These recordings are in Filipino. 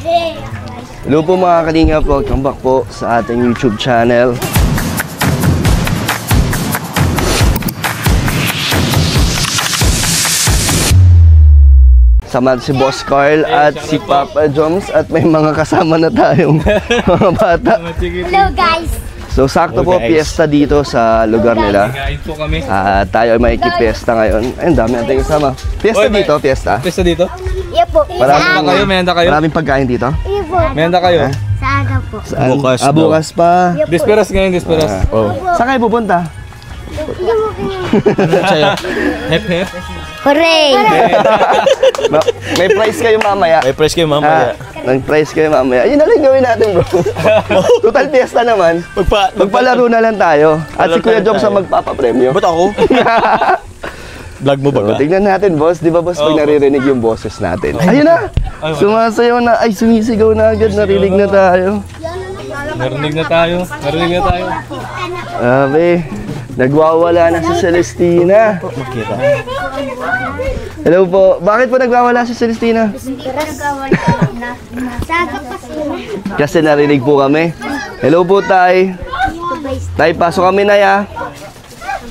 Hello po mga kalinga po, welcome back po sa ating YouTube channel. Sama si Boss Carl at si Papa Joms at may mga kasama na tayong mga bata. Hello guys! So sakto po, piyesta dito sa lugar nila. Tayo ay makikipiesta ngayon. Ay, ang dami natin kasama. Piyesta dito, piyesta. Piyesta dito? Iya po. May handa kayo? Maraming pagkain dito? Iya po. May handa kayo? Sa aga po. Bukas daw. Bukas pa. Disperas ngayon, disperas. Saan kayo pupunta? Ano sa'yo? Hep hep? Hooray! May prize kayo mamaya. May price kayo mamaya. Nag-prize kayo mamaya. Ayun na lang gawin natin, bro. Total fiesta naman. Magpalaro na lang tayo. At si Kuya Jobs ang magpapapremyo. Ba't ako? Vlog mo ba ka? Tingnan natin, boss. Di ba, boss, pag naririnig yung boses natin? Ayun na! Sumasayaw na. Ay, sumisigaw na agad. Narinig na tayo. Narinig na tayo. Narinig na tayo. Abe, nagwawala na si Celestina. Makita. Hello po. Bakit po nagwawala si Celestina? Kasi narinig po kami. Hello po, Tay. Tay, pasok kami na ya.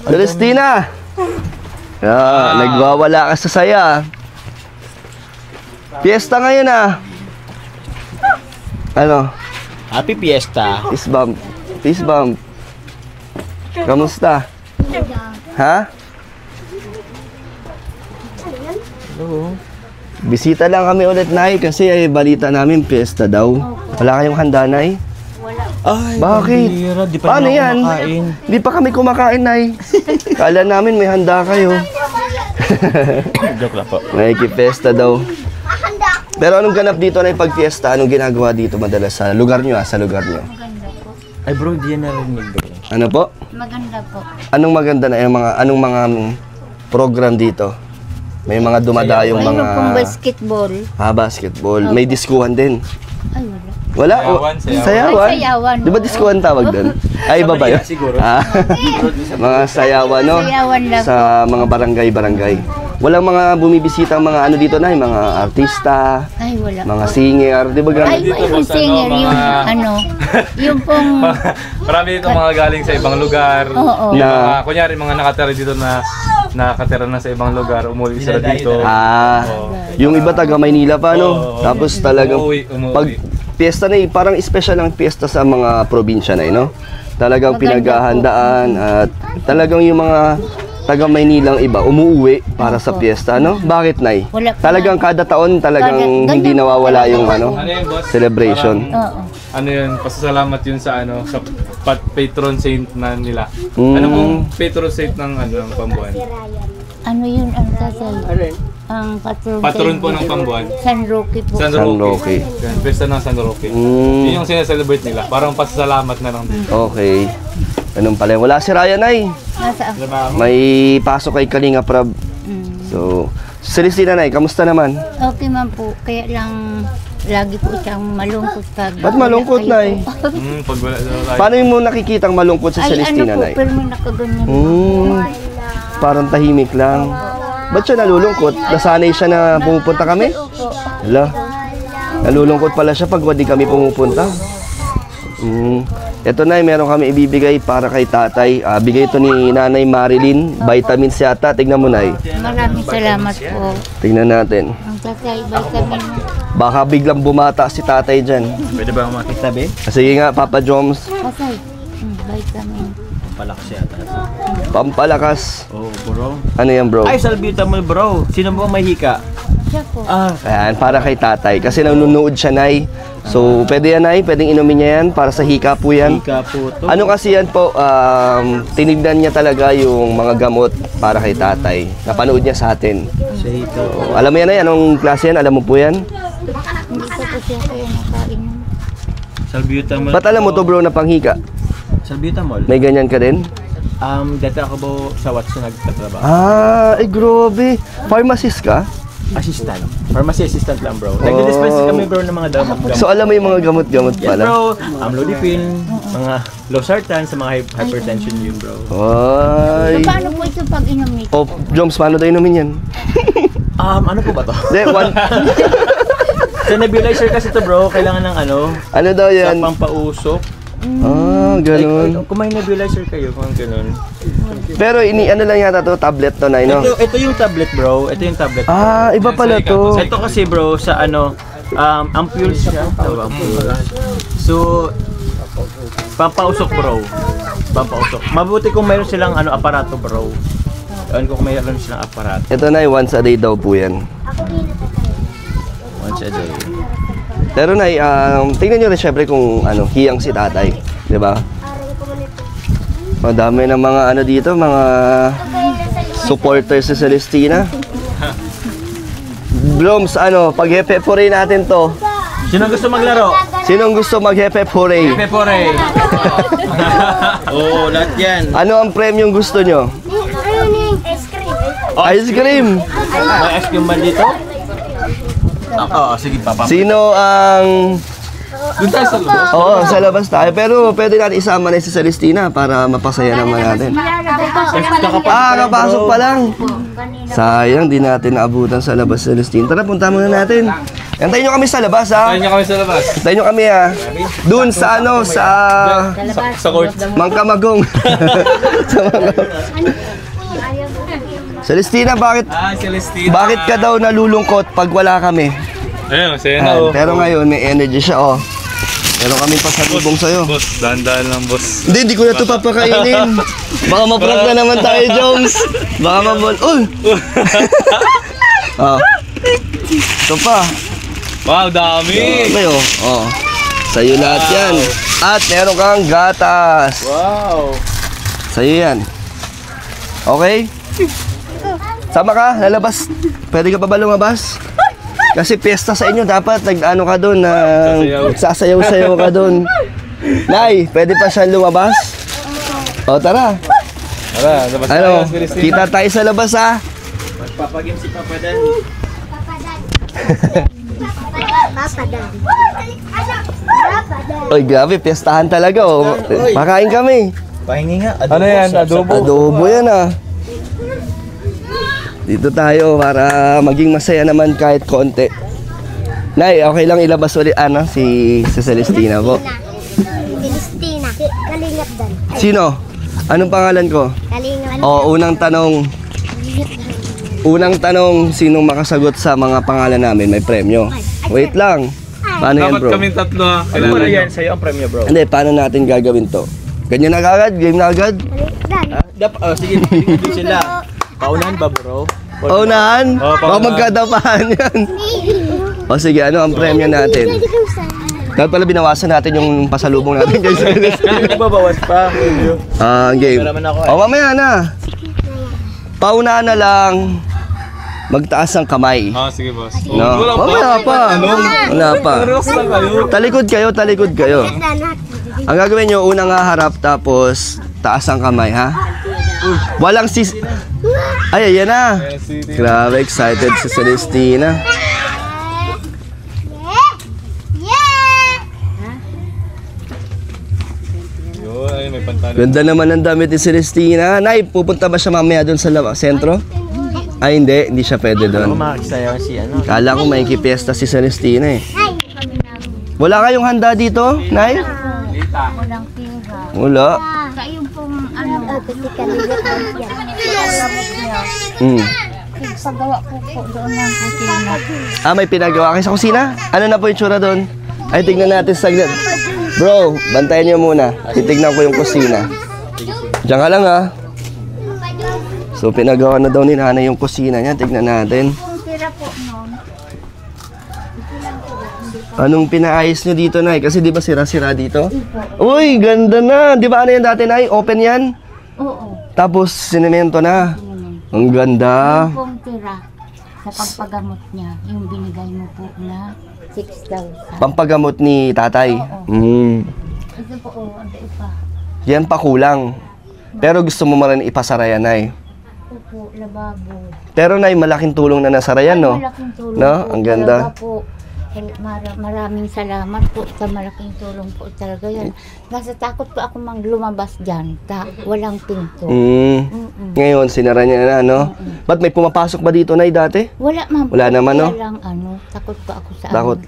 Celestina! Nagwawala ka sa saya. Fiesta ngayon Ano? Happy Fiesta. Peace bump. Peace bump. Kamusta? Ha? Hello. Bisita lang kami ulit, Nay, kasi ay balita namin fiesta daw. Wala kayong handa, Nay? Ay, bakit? Di pa Paano yan? kumakain. Di pa kami kumakain, Nay. Kala namin may handa kayo. Joke lang po. Nakikipesta daw. Pero anong ganap dito na pag fiesta? Anong ginagawa dito madalas sa lugar nyo, sa lugar nyo? Ay bro, di yan narinig bro. Ano po? Maganda po. Anong maganda na anong mga program dito? May mga dumadayong mga... Mayroon pong basketball. Basketball. May diskuhan din. Ay, wala. Wala? Sayawan? Ay, sayawan. Di ba diskuhan tawag doon? Ay, iba ba yun? Siguro. Mga sayawan, no? Sayawan lang po. Sa mga barangay-barangay. Walang mga bumibisita mga ano dito na, mga artista, Ay, wala. mga singer, di ba Ay, ganun? mayroong singer yung yung pong... Marami dito mga galing sa ibang lugar. Oo. Yung mga, kunyari mga nakatira dito na nakatira na sa ibang lugar, umuwi sila dito. Yung iba taga Maynila pa, no? Tapos talagang umuwi. pag piyesta na parang special ang piyesta sa mga probinsya na, no? Talagang pinaghahandaan at talagang yung mga taga Maynilang iba umuwi para sa piyesta, no? Bakit, Nay? Wala pa. Talagang kada taon talagang hindi nawawala yung ano, Ano yun, boss? celebration. Oo. Ano yun, pasasalamat yun sa sa patron saint na nila. Mm. Ano pong patron saint ng ng Pambuan? Ano yun ang tatay? Ang Patron po ng Pambuan. San Roque po. San San Roque. Roque. Yan, pesta ng San Roque. Mm. Yun yung sineselebrate nila. Parang pasasalamat na lang din. Okay. Ganun pala. Wala si Ryan, Nay. Nasaan? May pasok kay Kalinga Prab. So, Celestina, Nay, kamusta naman? Okay man po. Kaya lang lagi po siyang malungkot pag... Ba't malungkot, Nay? Pag wala tayo. Paano mo nakikitang malungkot si Celestina, ano po, Nay? pero may nakaganyan. Parang tahimik lang. Ba't siya nalulungkot? Nasanay siya na pumupunta kami? Hala. Nalulungkot pala siya pag hindi kami pumupunta. Ito, Nay, meron kami ibibigay para kay tatay. Bigay ito ni Nanay Marilyn. Vitamins yata. Tignan mo, Nay. Maraming salamat po. Tignan natin. Ang tatay, vitamin. Baka biglang bumata si tatay dyan. Pwede ba makitabi? Sige nga, Papa Joms. Tatay, vitamin. Palakas yata. Pampalakas. Oh, bro. Ano yan, bro? Ay, salbutamol, bro. Sino mo may hika? Siya po. Ayan, para kay tatay. Kasi nanonood siya, Nay. So, pwede yan, Nay. Pwedeng inumin niya yan. Para sa hika po yan. Hika po to. Ano kasi yan po, tinignan niya talaga yung mga gamot para kay tatay. Napanood niya sa atin. Sa hika. So, alam mo yan, Nay? Anong klase yan? Alam mo po yan? Hindi ko po siya kaya nakain. Salbutamol. Ba't alam mo to, bro, na panghika? Salbutamol. May ganyan ka din? Dati ako po sa Watson nagtatrabaho. Grabe. Pharmacist ka? Assistant. Pharmacy assistant lang, bro. Nag-dispense kami, bro, ng mga gamot. So, alam mo yung mga gamot-gamot Yes, pala? bro. Amlodipine, mga losartan sa mga hypertension yun, bro. Ay. So, paano po ito pag inom Joms, paano tayo inumin yan? Ano po ba to? Hindi, Sa nebulizer kasi to bro, kailangan ng ano, Ano daw sa yan? pampausok. Ah, ganun. Kung may nebulizer kayo, kung ganun. Pero ano lang yata to, tablet to, Nay, no? Ito yung tablet bro, ito yung tablet. Ah, iba pala to. Ito kasi bro, sa ano, ampules siya. Ampules. So, pampausok bro. Pampausok. Mabuti kung mayroon silang ano, aparato bro. Ewan ko kung mayroon silang aparato. Ito, Nay, once a day daw po yan. Once a day. Pero, Nay, tingnan nyo rin syempre kung hiyang si tatay. Di ba? Madami ng mga dito, mga supporters si Celestina. Bloms, pag hepe-pore natin to. Sino gusto maglaro? Sinong gusto mag-hepe-pore? Pepore. Oo, lahat yan. Ano ang premyong gusto nyo? Ice cream! May ice cream ba dito? Oo, sige papa. Sino ang... Doon tayo sa loob. Oo, sa labas tayo. Pero pwede natin isama na si Celestina para mapasaya naman natin. Kapasok pa lang. Sayang, di natin naabutan sa labas si Celestina. Tara, punta muna natin. Antayin nyo kami sa labas, ha? Tayo niya kami sa labas. Antayin nyo kami, ha? Doon sa Sa court. Mangkamagong. Sa Mangkamagong. Celestina, bakit Celestina. ka daw nalulungkot pag wala kami? Ayun, masaya na oh. Pero ngayon, may energy siya, oh. Meron kami pasalubong sa'yo. Boss, dahan-dahan lang boss. Hindi ko na ito papakainin. Baka maprank na naman tayo, Jones. Baka mabol. Uy! Oh. Ito pa. Wow, dami. May oh. Sa'yo lahat yan. At meron kang gatas. Wow. Sa'yo yan. Okay? Sama ka, lalabas. Pwede ka pa ba lumabas? Kasi piyesta sa inyo, dapat nag-ano ka doon, sasayaw-sayaw ka doon. Nay, pwede pa siya lumabas? O, tara. Tara, labas tayo, Celestina. Kita tayo sa labas, ha? Magpapagim si Papa Dan. Oy, grabe, piyestahan talaga, oh. Makain kami. Pahingi nga. Ano yan? Adobo? Adobo yan, ah. Dito tayo para maging masaya naman kahit konti. Nay, okay lang ilabas ulit si Celestina po. Celestina. Kalingap Dan. Sino? Anong pangalan ko? Kalingap. Unang tanong, sinong makasagot sa mga pangalan namin may premyo. Wait lang. Paano yan, Dapat bro? kami tatlo ha. Ano ba yan? Sa'yo ang premyo bro. Hindi, paano natin gagawin to? Ganyan na agad? Game na agad? Dan. Sige, hindi sila. Paunahan ba bro? Unahan? Oo, Baka paunahan. magkadapahan yan. O sige, ano ang premyo natin? Dapat pala binawasan natin yung pasalubong natin kay Celestina. Hindi ba bawas pa? Game. Meron naman ako, O mamaya na. Paunahan na lang. Magtaas ang kamay. Sige boss. No? Wala pa. Wala pa. Wala pa. Relax lang kayo. Talikod kayo. Ang gagawin nyo, unang haharap tapos taas ang kamay, ha? Walang Ay, ayan na. Grabe, excited si Celestina. Yun, ay may pantalan. Ganda naman ang damit ni Celestina. Nay, pupunta ba siya mamaya doon sa sentro? Ay, hindi siya pwede Ako doon. makakisayaw si ano. Kala ko may kipiesta si Celestina, eh. Wala kayong handa dito, Nay? Walang pera. Wala. Sa iyong pong paggawa po doon ng kusina. May pinagawa kayo sa kusina? Ano na po yung tsura doon? Ay, tignan natin saglit. Bro, bantayan niyo muna. Titignan ko yung kusina. Diyan ka lang, ha? So, pinagawa na daw ni nanay yung kusina niya. Tignan natin. Pera po noon. Anong pinaayos niyo dito, Nay? Kasi di ba sira-sira dito? Uy, ganda na. Di ba ano yan dati, Nay? Open yan? Oo. Tapos, sinemento na. Ang ganda. Yung pong tira sa pagpagamot niya, yung binigay mo po na 6,000. Pampagamot ni tatay. Ito po, ano pa? Yan pa kulang. Pero gusto mo rin ipasara yan, Nay. Opo, lababo. Pero, Nay, malaking tulong na nasara yan, no? Malaking tulong No? po. Ang ganda. Talaga po. Maraming salamat po sa malaking tulong po talaga yan. Nasa takot po ako lumabas dyan. Walang pinto. Ngayon, sinara niya na, no? Ba't may pumapasok ba dito, Nay, dati? Wala man po. Wala naman, no? Kaya lang, takot po ako sa Takot.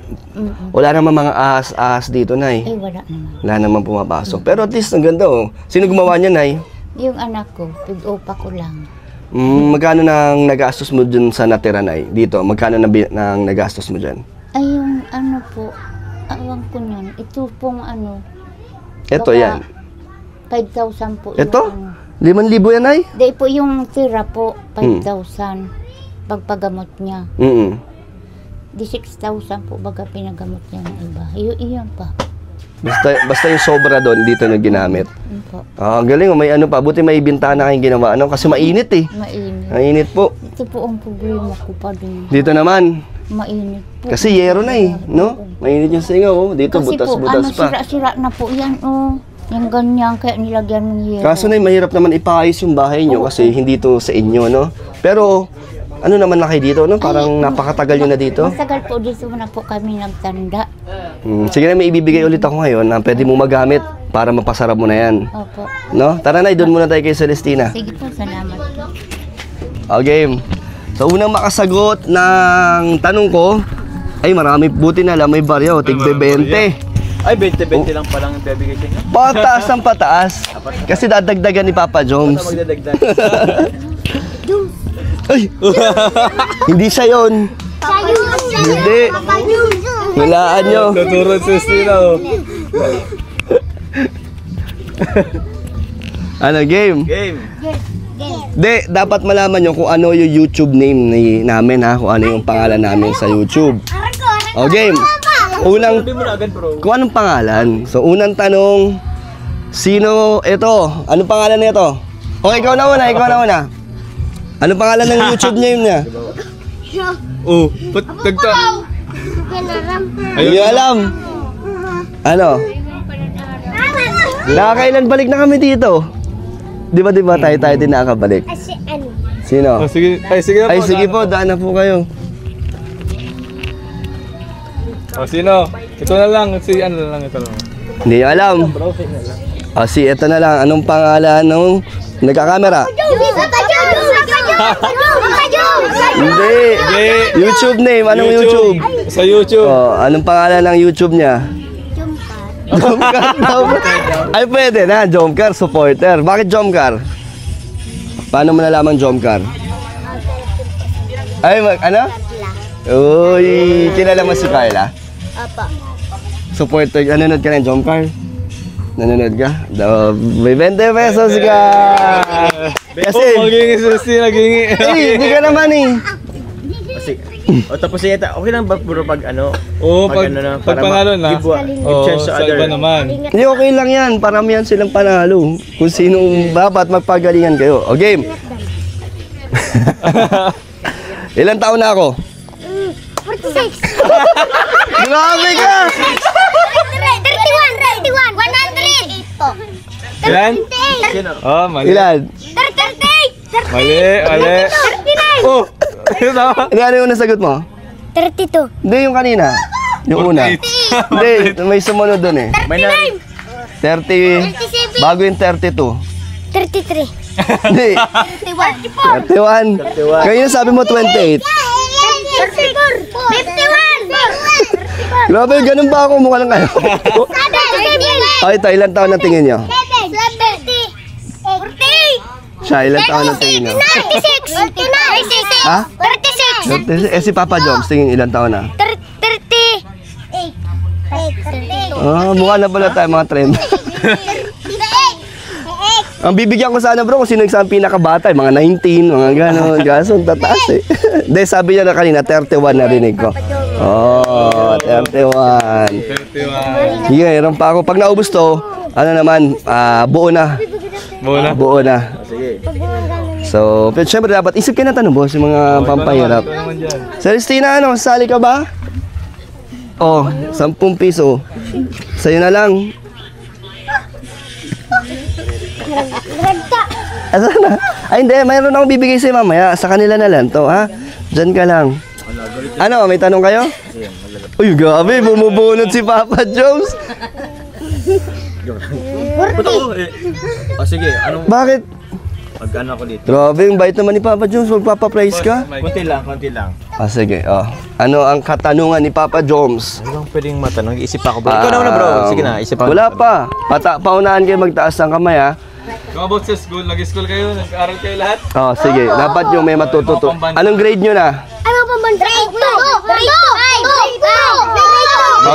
Wala naman mga ahas dito, Nay. wala naman. Wala naman pumapasok. Pero at least, ang ganda, oh. Sino gumawa niya, Nay? Yung anak ko, pig-upa ko lang. Magkano nang nagastos mo dun sa natira, Nay? Dito, magkano nang nagastos mo dyan? Ay, yung po, awang ko niyan. Ito pong Ito, baka yan. 5,000 po. Ito? Yung 5,000 yan, Nay? Di po yung tira po, 5,000. Pagpagamot niya. Di 6,000 po baga pinagamot niya ng iba. Iyon pa. Basta yung sobra doon, dito na ginamit. Yun po. Ang galing, may buti may bintana kayong ginawa. Kasi mainit eh. Mainit. Mainit po. Ito po ang problema ko pa din. Dito naman, Mainit po. kasi yero na eh, no? Mainit yung singaw, oh. Dito Kasi butas-butas po, pa. sira-sira na po yan, Yung ganyan, kaya nilagyan ng yero. Kaso na mahirap naman ipaayos yung bahay nyo kasi hindi to sa inyo, no? Pero, ano naman na kayo dito, no? Parang napakatagal nyo na dito. Masagal po, dito na po kami nagtanda. Sige na, may ibibigay ulit ako ngayon na pwede mo magamit para mapasarap mo na yan. Opo. No? Tara na, doon muna tayo kay Celestina. Sige po, salamat po. Okay. So, unang makasagot ng tanong ko, ay marami, buti na lang, may barya, tigbe 20. Ay, 20-20 lang palang bibigay sa inyo. Pataas ng pataas. Kasi dadagdagan ni Papa Jones. Ano magdadagdag? Ay! Hindi siya yun. Hindi. Hulaan nyo. Tuturo si Christina, oh. Ano, game? Game. Hindi, dapat malaman nyo kung ano yung YouTube name namin, ha? Kung ano yung pangalan namin sa YouTube. O, game. Sabi mo na agad, bro. Kung anong pangalan. So, unang tanong, sino ito? Anong pangalan nito? Okay, ikaw na una. Anong pangalan ng YouTube name niya? Oh, ba't nagta... Hindi alam. Ano? Nakakailan balik na kami dito? Di ba tayo din nakakabalik? Sino? Oh, sige. Ay, sige na po. Ay, sige po, daan na po kayo. Oh, sino? Ito na lang. Si ano na lang ito lang. Hindi niyo alam. O, ito na lang. Anong pangalan nung nagkakamera? Hindi. YouTube name. Anong YouTube? Sa YouTube. O, anong pangalan ng YouTube niya? Jomcar. Ay, pwede na. Jomcar, supporter. Bakit Jomcar? Paano mo nalaman Jomcar? Ay, ano? Uy, kilala mo si Carla? Apa. Supporter, nanonood ka ng Jomcar? Nanonood ka? May 20 pesos ka! Kasi, Magingi si Christina, gingi. hindi ka naman eh. Tapos okay lang ba bro pag Oo, pag pag panalo na. give chance sa sa iba other. naman. Hindi, okay lang yan. Paramihan silang panalo. Kung sinong dapat magpagalingan kayo. O, game. Ilan taon na ako? 46. Grabe ka! 31. 100 po. Ilan? 38. Sino? Oh, mali. Ilan? 38. Mali. 39. Oh! Ayun na. Ano yung nasagot mo? 32. Hindi, yung kanina. Yung una. Hindi, may sumunod dun eh. May na 30, bago yung 32. 33. Hindi, 34. 31. Ngayon sabi mo 28. 34. 51. Grabe, ganun ba ako mukha lang kayo? O, ito, ilan taon ang tingin nyo? 40. Siya, ilan taon ang tingin nyo? 36. 39. Ha? 36. Si Papa Joms, tingin ilan taon na? 38. Mukha na pala tayo mga trend. Ang bibigyan ko sana bro kung sino yung pinakabata, mga 19, mga gano'n. Kaso, ang tataas eh. Hindi, sabi niya na kanina, 31 narinig ko. Oh, 31. 31. Sige, meron pa ako. Pag naubos to, ano naman, buo na. Muna. Buo na. sige. So, pero syempre dapat isip kayo na tanong boss, yung mga pampahirap. Ito naman dyan. Celestina, ano, sali ka ba? Oh, 10 piso. Sa'yo na lang. Asa na? Ay hindi, mayroon akong bibigay sa'yo mamaya. Sa kanila na lang to, ha? Diyan ka lang. Ano, may tanong kayo? Uy, grabe, bumubunot si Papa Jones. Ba't ako? Sige, anong Bakit? mag-ano ako dito? Grabe, yung bait naman ni Papa Jones. Magpapapraise ka? Konti lang, konti lang. Sige, ano ang katanungan ni Papa Jones? Ano bang pwedeng matanong? Isip ako bro. Ikaw naman na bro. Sige na, isip ako. Wala pa. Paunahan kayo magtaas ng kamay, ha? Kung about sa school, nag-school kayo, nag-aaral kayo lahat? Sige. Dapat yung may matututo. Anong grade nyo na? Ano pa man? Grade 2!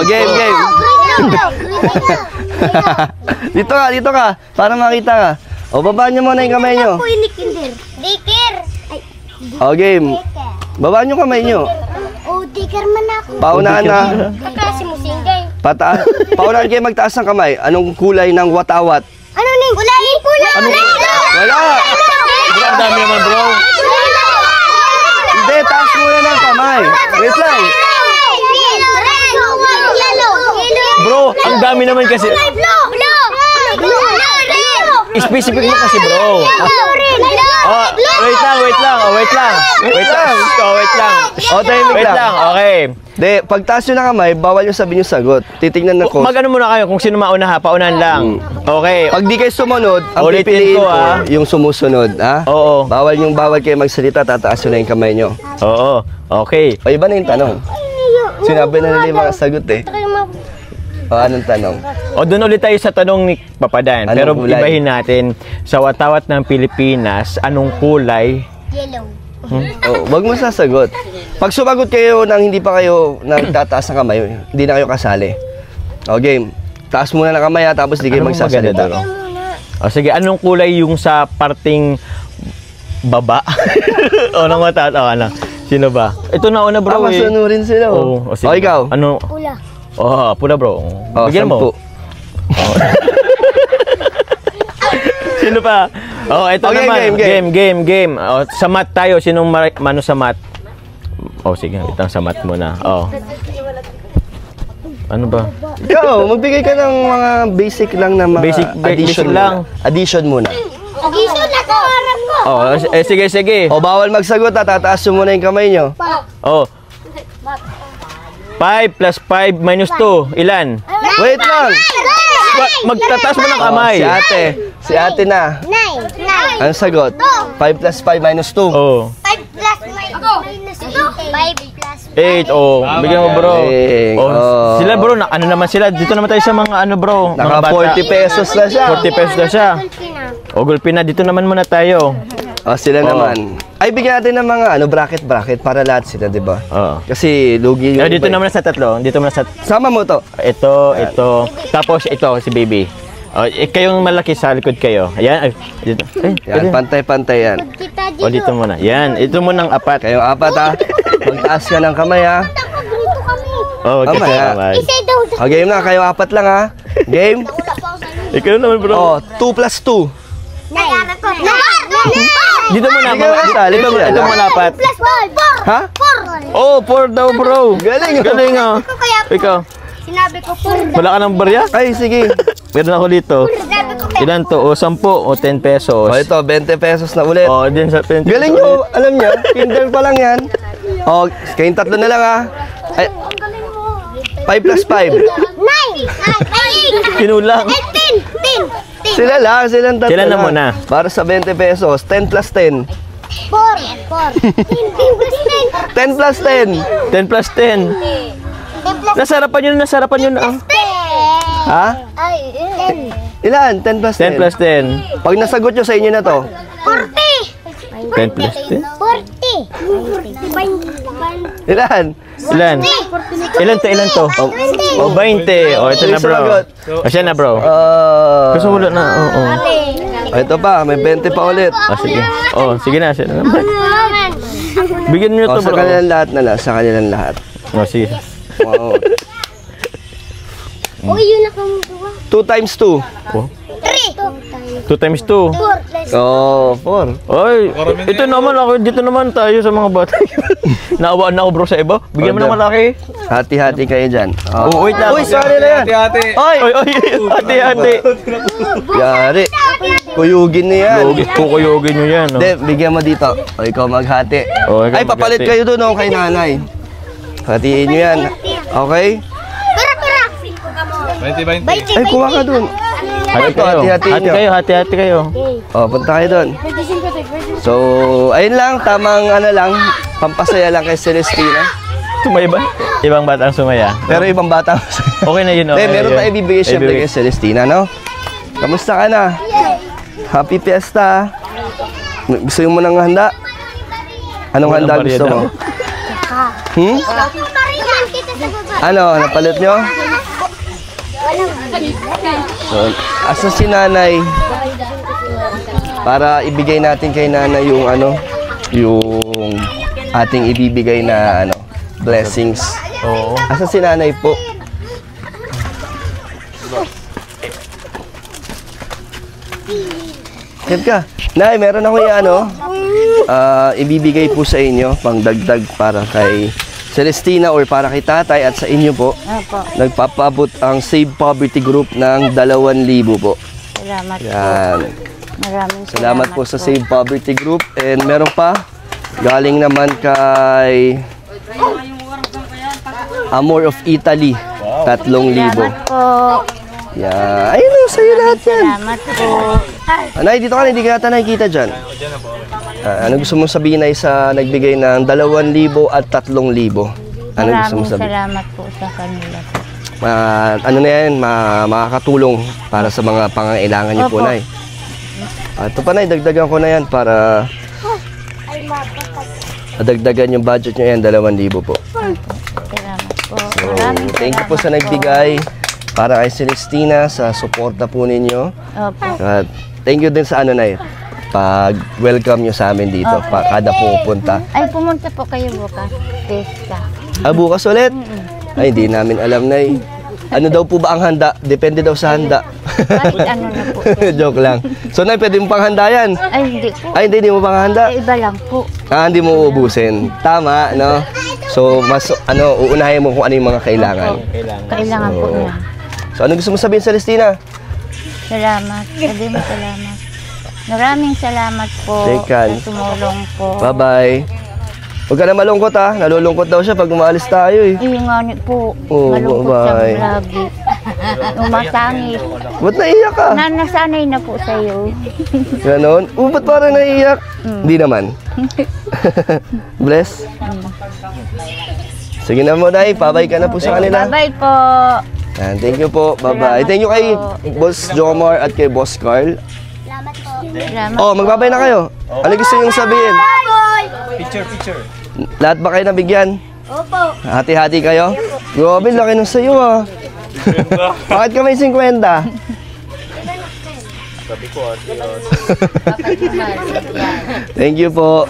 Game. Dito ka. Para makita ka. Babaan nyo muna yung kamay nyo. Dikir! Game. Babaan nyo kamay nyo. Dikir man ako. Paunahan na. Kaklase mo singgay. Paunahan kayo magtaas ng kamay. Anong kulay ng watawat? Ano ning? Kulay! Wala! Ang dami naman bro. Hindi, taas muna ng kamay. Wait lang. Bro, ang dami naman kasi. Specific mo kasi bro. Wait lang. Wait lang. Tahimik Wait lang. lang, okay. Hindi, pagtaas nyo ng kamay, bawal yung sabihin yung sagot. Titignan ng coach. Mag-ano muna kayo kung sino mauna ha, paunahan lang. Okay. Pag di kayo sumunod, ang Ulitin pipiliin ko, ko, yung sumusunod, ha? Oo. Bawal kayo magsalita, tataas nyo na yung kamay nyo. Oo. Okay. O, iba na yung tanong. Sinabi na nila yung mga sagot, eh. O, anong tanong? O doon ulit tayo sa tanong ni Papa Dan. Anong Pero kulay? ibahin natin, sa watawat ng Pilipinas, anong kulay? Yellow. Wag mo sasagot. Pag sumagot kayo nang hindi pa kayo nagtataas ng kamay, hindi na kayo kasali. O, game. Taas muna ng kamay, ha, tapos di kayo Anong magsasalita. maganda doon? O sige, anong kulay yung sa parting baba? O nang watawat? O ano? Sino ba? Ito na una bro eh. Masunurin sila, Oo. o. sige. O, ikaw? Ano? Pula. Oh, pula bro. O, Bigyan 10. mo. Sino pa? Oh, ito Okay, naman. game. Game. Oh, sa mat tayo. Sinong mano sa mat? Oh, sige. Itang sa mat muna. Oh. Ano ba? Ikaw, magbigay ka ng mga basic lang na mga Basic addition lang. muna. Addition muna. Giso na ko. Oh, sige. O, bawal magsagot, ha. Tataas nyo muna yung kamay nyo. Oh. 5 plus 5 minus 2. Ilan? Wait lang. Magtataas mo ng kamay. Si ate na. 9. Anong sagot? 5 plus 5 minus 2. Oh. 5 plus minus 5 plus 8. Oh, bigyan mo bro. Galing. Oh, Oh. sila bro, ano naman sila? Dito naman tayo sa mga ano bro. Mga Naka bata. 40 pesos na siya. 40 pesos na siya. O, gulpin na. Dito naman muna tayo. O, sila naman. Ay, bigyan natin ng mga bracket para lahat sila, di ba? Oo. Kasi lugi yung Dito iba, naman sa tatlo. Dito naman sa... Sama mo to. Ito. Tapos ito, si baby. O, kayong malaki sa likod kayo. Ayan. Ay, dito. Ay, Yan, pwede. pantay-pantay yan. Kita O, dito muna. Yan. Ito muna ang apat. Kayong apat, ha. Magtaas ka ng kamay, ha. Dito kami. O, kasi Mamaya. naman. Isa daw. O, game na. Kayong apat lang, ha. Game. Ikaw naman bro. O, 2 plus 2. Nayara ko. Dito muna. Hindi ka kasali, Ito sila. muna apat. Plus 4. Ha? 4. Oh, 4 daw bro. Galing, oh. Galing oh. Kaya Ikaw. sinabi ko 4. Wala ka ng barya? Ay, sige. Meron ako dito. Sinabi ko Ilan to? O, 10 o 10 pesos. O, ito, 20 pesos na ulit. O, din sa 20 Galing nyo. Alam nyo, kinder pa lang yan. O, kayong tatlo na lang, ha. Ay, 5 plus 5. 9. Kinulang. 10. Sila lang, silang tatlo Sila na lang. muna. Para sa 20 pesos, 10 plus 10. 4. 10 plus 10. 10 plus 10. 10 plus 10. 10 plus Nasarapan yun na. 10. Ha? Ay, 10. Ilan? 10 plus 10. 10 plus 10. Pag nasagot nyo sa inyo na to, 40. 10 plus 10. 40. ilan? Ilan? Ilan to? O, 20. O, ito na bro. Sumagot. O, siya na bro. Gusto mo na. Oo. Ito pa, may 20 pa ulit. O, sige. O, sige na. Siya na naman. Bigyan nyo O, to sa bro. kanilang lahat na lang, sa kanilang lahat. O, sige. Wow. Uy, yun na kamutuwa. 2 times 2. O, 3. 2 times 2. 4 plus Oh, 4. Oy, ito naman ako. Dito naman tayo sa mga bata. Naawaan na ako bro sa iba. Bigyan mo ng malaki. Hati-hati kayo dyan. Oh, wait lang. Uy, sorry na yan. Ate. Oy! Ate. Yari. Kuyugin na yan. Kukuyogin nyo yan. Hindi, bigyan mo dito. O, ikaw maghati. O, ikaw Ay, papalit maghati. kayo doon, kay nanay. Hatiin nyo yan. Okay? Pera. 20-20. Ay, kuha ka dun. Hati Ito, kayo. hati-hatiin Hati nyo. kayo, hati-hati kayo. Oh, punta kayo dun. So, ayun lang, tamang ano lang, pampasaya lang kay Celestina. Sumaya ba? Ibang batang sumaya. Pero ibang bata. Okay na yun. Hindi, Okay na meron yun. tayong ibibigay syempre Ibibigay. kay Celestina, no? Kamusta ka na? Happy Fiesta. Gusto mo nang handa? Anong Walang handa gusto mo? Hmm? Parihan kita sa baba. Ano, napalit nyo? So, asa si nanay? Para ibigay natin kay nanay yung ano, yung ating ibibigay na ano, blessings. Oo. Asa si nanay po? Yan ka. Nay, meron ako yung ano, ibibigay po sa inyo, pang dagdag para kay Celestina or para kay tatay at sa inyo po. Opo. Nagpapabot ang Save Poverty Group ng 2,000 po. Salamat po. Yan. Maraming Salamat po sa Save Poverty Group. And meron pa, galing naman kay Amor of Italy, 3,000. Salamat po. Yan. Ayun o, sa'yo lahat yan. Salamat po. Anay, dito ka na, hindi ka yata nakikita dyan. Ano gusto mong sabihin ay sa nagbigay ng 2,000 at 3,000? Ano gusto Maraming mong sabihin? salamat po sa kanila po. Ano na yan, makakatulong para sa mga pangangailangan niyo po, Opo. Nay. Ito pa, Nay, dagdagan ko na yan para dagdagan yung budget nyo yan, 2,000 po. Salamat po. So, Maraming thank you po sa salamat nagbigay para kay Celestina sa suporta po ninyo. Opo. At thank you din sa ano, Nay, pag-welcome nyo sa amin dito, kada pupunta. Ay, pumunta po kayo bukas. Pesta. Bukas ulit? Ay, hindi namin alam, Nay. Ano daw po ba ang handa? Depende daw sa handa. Kahit ano na po. Joke lang. So, Nay, pwede mo pang handa yan? Ay, hindi po. Ay, hindi mo pang handa? Ay, iba lang po. Hindi mo uubusin. Tama, no? So, mas, uunahin mo kung ano yung mga kailangan. Kailangan po niya. So, ano gusto mo sabihin, Celestina? Salamat. Sabi mo salamat. Maraming salamat po Tekan. sa tumulong po. Bye-bye. Huwag ka na malungkot, ha? Nalulungkot daw siya pag umaalis tayo, eh. Iyo nga ni po. Oh, Malungkot bye-bye. siyang lagi. Umasangit. Ba't naiyak ka? Nasanay na po sa'yo. Ganon? Ba't parang naiyak? Hindi naman. Bless? Sige na mo, Day. Pabay ka na po sa kanila. Bye-bye po. Yan, thank you po. Bye-bye. Thank you kay Boss Jomar at kay Boss Carl. Salamat. Oh, magbabay na kayo. Ano gusto niyong sabihin? Picture. Lahat ba kayo nabigyan? Opo. Hati-hati kayo? Grabe, laki nung sa'yo, ah. Bakit ka may 50? Sabi ko, Thank you po.